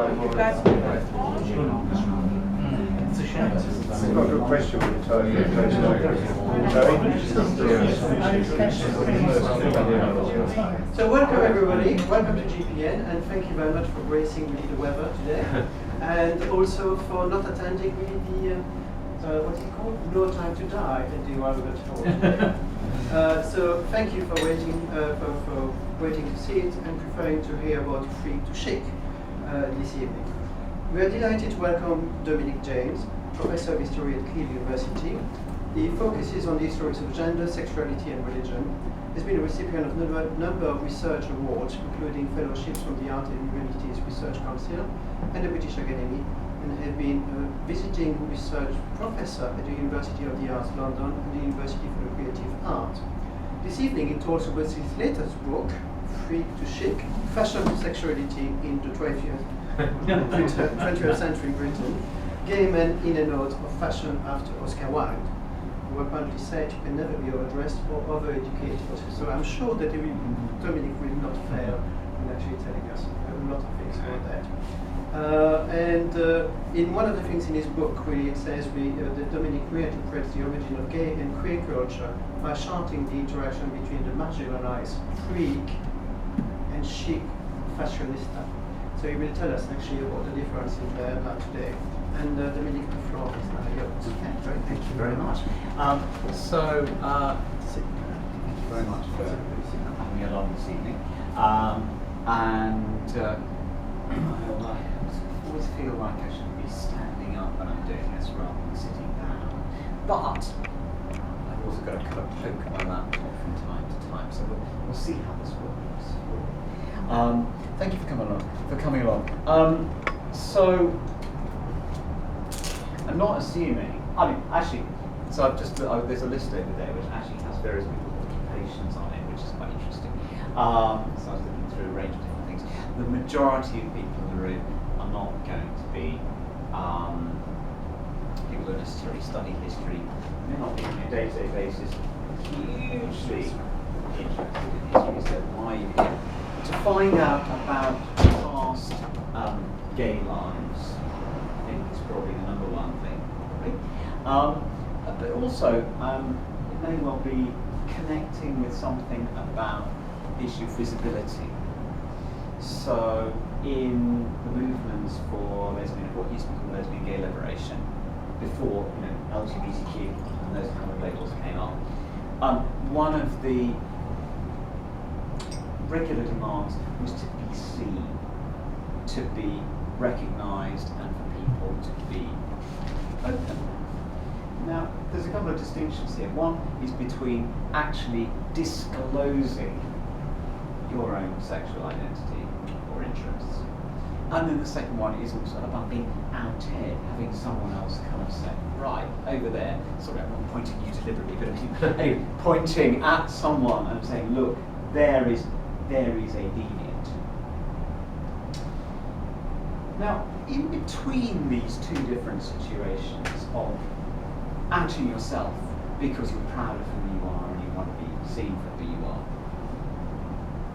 I've got a good question with the title. So welcome everybody, welcome to GPN, and thank you very much for gracing me the weather today, and also for not attending me the, what's it called? No Time to Die at the 𝔽𝕑𝕚𝕚𝕪. So thank you for waiting to see it and preferring to hear about Free to Chic this evening. We are delighted to welcome Dominic Janes, Professor of History at 𝔽𝕣𝕚𝕪 University. He focuses on the histories of gender, sexuality, and religion. He's been a recipient of a number of research awards, including fellowships from the Art and Humanities Research Council and the British Academy, and has been a visiting research professor at the University of the Arts London and the University for the Creative Arts. This evening he talks about his latest book, Free to Chic, Fashion and Sexuality in the 20th century Britain, Gay Men in and Out of Fashion after Oscar Wilde, who apparently said you can never be overdressed or overeducated. So I'm sure that Dominic will not fail in actually telling us a lot of things about that. In one of the things in his book, really, it says that Dominic reinterprets the origin of gay and queer culture by charting the interaction between the marginalized freak and chic fashionista. So he will tell us actually about the difference in there today. And Dominic, the floor is now yours. Okay, great, thank you very much. Thank you very much for having me along this evening. I always feel like I should be standing up when I'm doing this rather than sitting down. But I've also got to kind of poke my laptop from time to time, so we'll see how this works. Thank you for coming along. I'm not assuming. I mean, actually, so I've just there's a list over there which actually has various people's occupations on it, which is quite interesting. So I was looking through a range of different things. The majority of people in the room are not going to be people who necessarily study history. They're not on a day-to-day basis hugely interested in history. So why are you here? To find out about past gay lives, I think is probably the number one thing. But also, it may well be connecting with something about the issue of visibility. So, in the movements for what used to be called lesbian gay liberation, before LGBTQ and those kind of labels came up, one of the regular demands was to be seen, to be recognised, and for people to be open. Now, there's a couple of distinctions here. One is between actually disclosing your own sexual identity or interests. And then the second one is also about being outed, having someone else kind of say, right, over there, sorry, I'm not pointing at you deliberately, but anyway, pointing at someone and saying, look, there is a deviant. Now, in between these two different situations of outing yourself because you're proud of who you are and you want to be seen for who you are,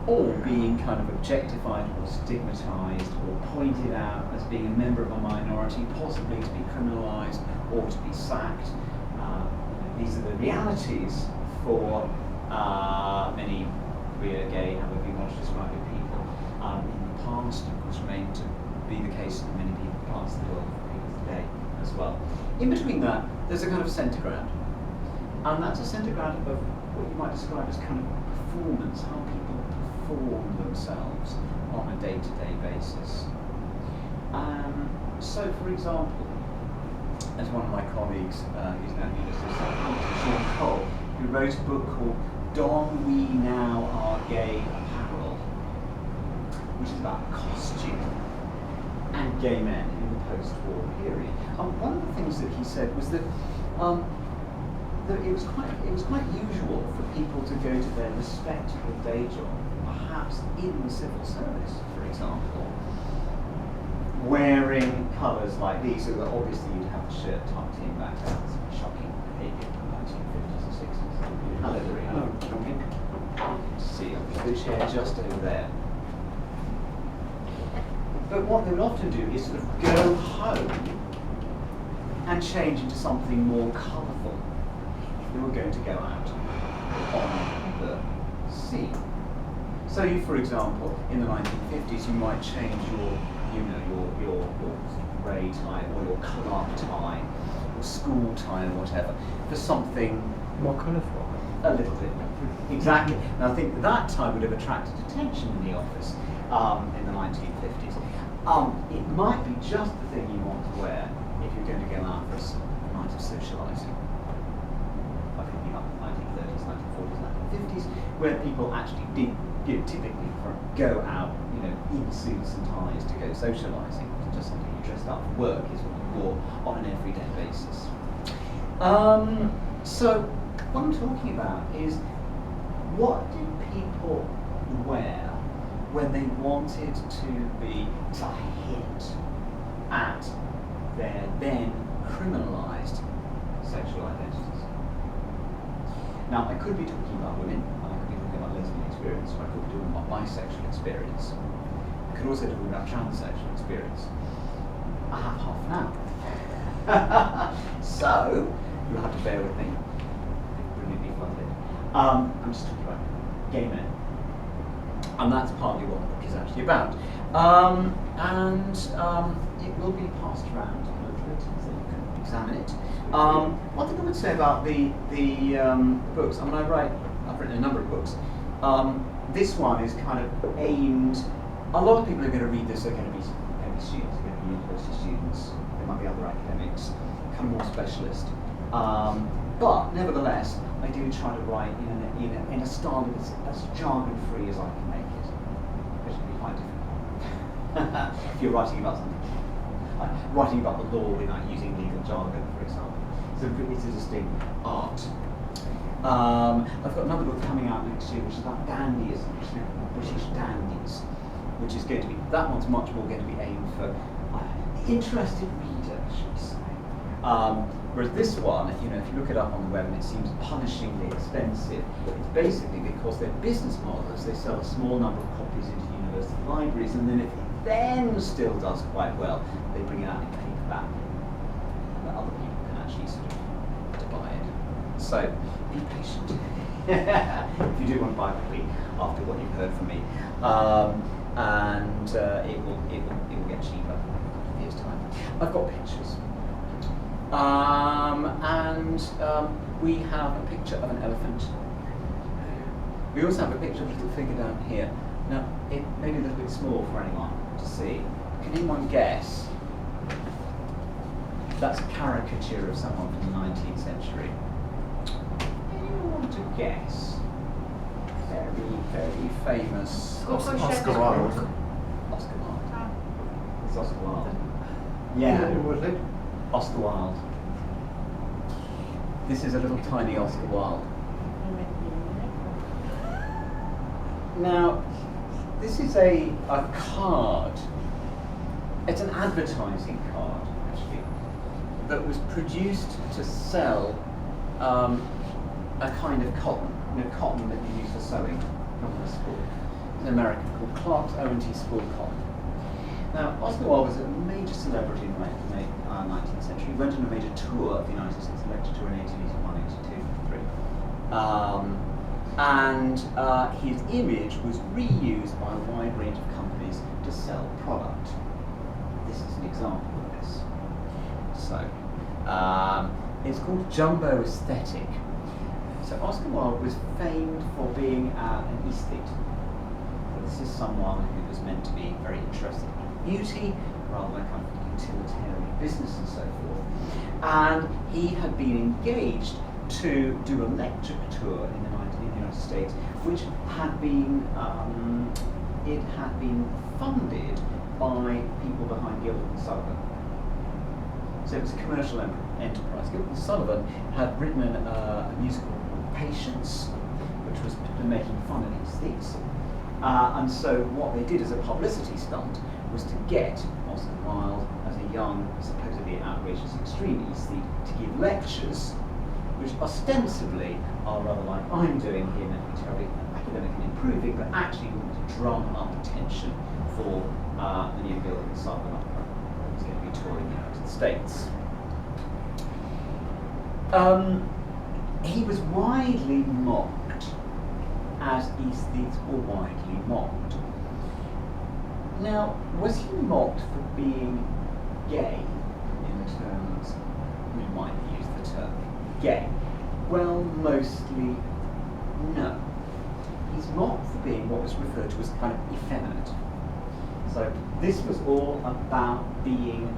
or being kind of objectified or stigmatized or pointed out as being a member of a minority, possibly to be criminalized or to be sacked, these are the realities for many queer, gay, however you want to describe it, people in the past, of course, remain to be the case in many people past the world, people today as well. In between that, there's a kind of centre ground. And that's a centre ground of what you might describe as kind of performance, how people perform themselves on a day-to-day basis. So, for example, as one of my colleagues, who's now University of Southampton, Jean-Francois, who wrote a book called Don We Now Are Gay Apparel, which is about costume and gay men in the post-war period. One of the things that he said was that, that it was quite usual for people to go to their respectable day job, perhaps in the civil service, for example, wearing colours like these, so that obviously you'd have a shirt tucked in back down. Shocking behaviour from the 1950s and 60s. Hello, hello. See, I've got the chair just over there. But what they would often do is sort of go home and change into something more colourful if they were going to go out on the sea. So you, for example, in the 1950s, you might change your grey tie or your club tie or school tie or whatever for something More colourful. a little bit. Exactly. And I think that tie would have attracted attention in the office in the 1950s. It might be just the thing you want to wear if you're going to go out for a night of socialising. I think the 1930s, 1940s, 1950s, where people actually did typically go out, in suits and ties to go socialising. It's just something you dressed up for work is what you wore on an everyday basis. So what I'm talking about is, what did people wear when they wanted to hint at their then criminalised sexual identities? Now, I could be talking about women, and I could be talking about lesbian experience, or I could be talking about bisexual experience. I could also talk about transsexual experience. I have half an hour. So, you'll have to bear with me. Brilliantly funded. I'm just talking about gay men. And that's partly what the book is actually about. It will be passed around a little bit so you can examine it. One thing I would say about the books, I've written a number of books. This one is kind of aimed, a lot of people who are going to read this are going to be MA students, they're going to be university students, there might be other academics, kind of more specialist. But nevertheless, I do try to write in a style that's as jargon-free as I can make it, which can be quite difficult. If you're writing about something, like writing about the law without using legal jargon, for example. So it's a distinct art. I've got another book coming out next year, which is about dandyism, British dandies, which is going to be, that one's much more going to be aimed for the interested reader, should we say. Whereas this one, if you look it up on the web and it seems punishingly expensive, it's basically because their business model is they sell a small number of copies into university libraries, and then if it then still does quite well, they bring it out in paperback, that other people can actually sort of to buy it. So, be patient. If you do want to buy a copy after what you've heard from me, it will get cheaper in a year's time. I've got pictures. We have a picture of an elephant. We also have a picture of a little figure down here. Now, it may be a little bit small for anyone to see. Can anyone guess? That's a caricature of someone from the 19th century. Anyone want to guess? Very, very famous. Oscar Wilde. Oscar Wilde. It's Oscar Wilde. Yeah. Was it? Oscar Wilde. This is a little tiny Oscar Wilde. Now, this is a card. It's an advertising card, actually, that was produced to sell a kind of cotton, cotton that you use for sewing, not in a school. It's an American called 𝔽𝕣𝕚𝕁 School Cotton. Now, Oscar Wilde was a major celebrity in the 19th century. He went on a major tour of the United States, a lecture tour in 1881, 1883. His image was reused by a wide range of companies to sell product. This is an example of this. So, it's called Jumbo Aesthetic. So Oscar Wilde was famed for being an aesthete. This is someone who was meant to be very interested in beauty, rather than kind of utilitarian business and so forth. And he had been engaged to do a lecture tour in the United States, which had been funded by people behind Gilbert and Sullivan. So it was a commercial enterprise. Gilbert and Sullivan had written a musical called Patience, which was making fun of aesthetes. And so what they did as a publicity stunt was to get Oscar Wilde as a young, supposedly outrageous extreme aesthete to give lectures, which ostensibly are rather like I'm doing here, meant to be terribly academic and improving, but actually want to drum up attention for the New Building Southern Opera. He's going to be touring the United States. He was widely mocked as 𝐸𝑚 or widely mocked. Now, was he mocked for being gay in terms, we might use the term gay? Well, mostly no. He's mocked for being what was referred to as kind of effeminate. So this was all about being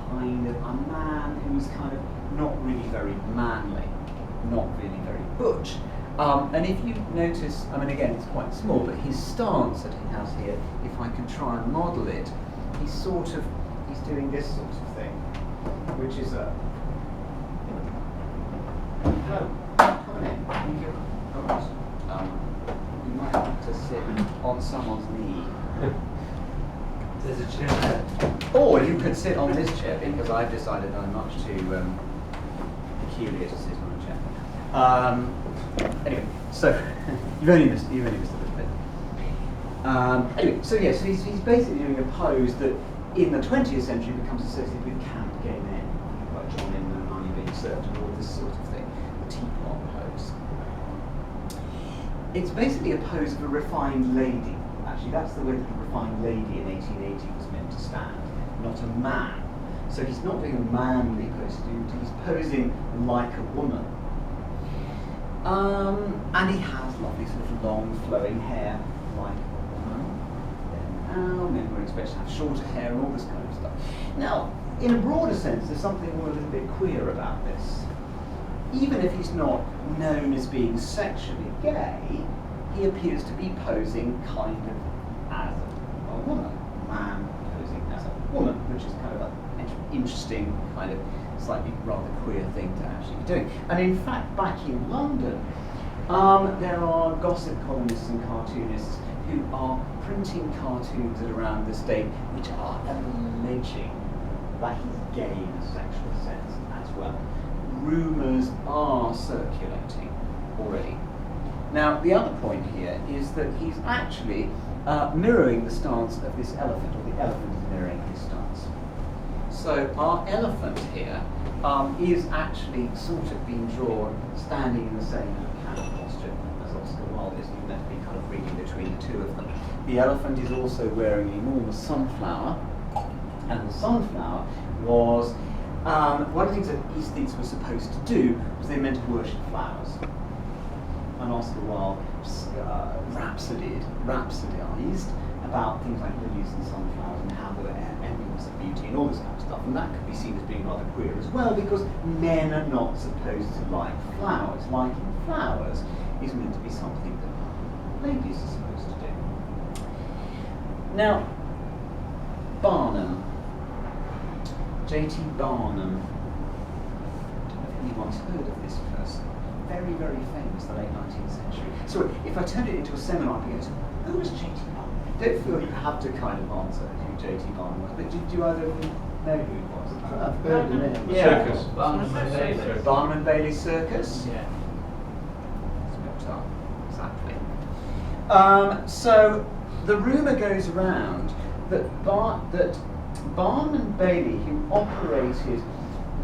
kind of a man who was kind of not really very manly, not really very butch. And if you notice, I mean, again, it's quite small, but his stance that he has here, if I can try and model it, he's doing this sort of thing, which is a, hello, come on in, thank you. You might have to sit on someone's knee. There's a chair there. Or you could sit on this chair, because I've decided I'm much too peculiar to sit on a chair. Anyway, so you've only missed a little bit. Anyway, so yes, he's basically doing a pose that in the 20th century becomes associated with camp gay men, like John Inman, money being served, and all this sort of thing. The teapot pose. It's basically a pose of a refined lady. Actually, that's the way that a refined lady in 1880 was meant to stand, not a man. So he's not doing a manly pose, he's posing like a woman. And he has lovely sort of long flowing hair like a woman. Now, men were expected to have shorter hair and all this kind of stuff. Now, in a broader sense, there's something a little bit queer about this. Even if he's not known as being sexually gay, he appears to be posing kind of as a woman. A man posing as a woman, which is kind of an interesting kind of slightly rather queer thing to actually be doing. And in fact, back in London, there are gossip columnists and cartoonists who are printing cartoons at around this date which are alleging that he's gay in a sexual sense as well. Rumours are circulating already. Now, the other point here is that he's actually mirroring the stance of this elephant, or the elephant is mirroring his stance. So our elephant here is actually sort of being drawn standing in the same cat posture as Oscar Wilde is. You meant to be kind of reading between the two of them. The elephant is also wearing an enormous sunflower, and the sunflower was one of the things that aesthetes were supposed to do was they meant to worship flowers. And Oscar Wilde rhapsodized about things like lilies and sunflowers and how they were emblems of beauty and all this kind of stuff. And that could be seen as being rather queer as well, because men are not supposed to like flowers. Liking flowers is meant to be something that ladies are supposed to do. Now, Barnum, J.T. Barnum, I don't know if anyone's heard of this person. Very, very famous, the late 19th century. So if I turned it into a seminar, I'd go, who was J.T. Barnum? Don't feel you have to kind of answer who J.T. Barnum was, but did you either of you know who it was? I've heard the name. Yeah. Circus. Barnum and Bailey. Barnum and Bailey Circus? Yeah. Exactly. So the rumour goes around that Barnum and Bailey, who operated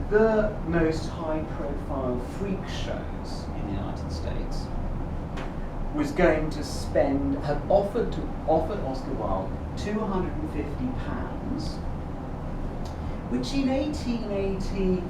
the most high-profile freak shows in the United States, was going to had offered Oscar Wilde £250, which in 1880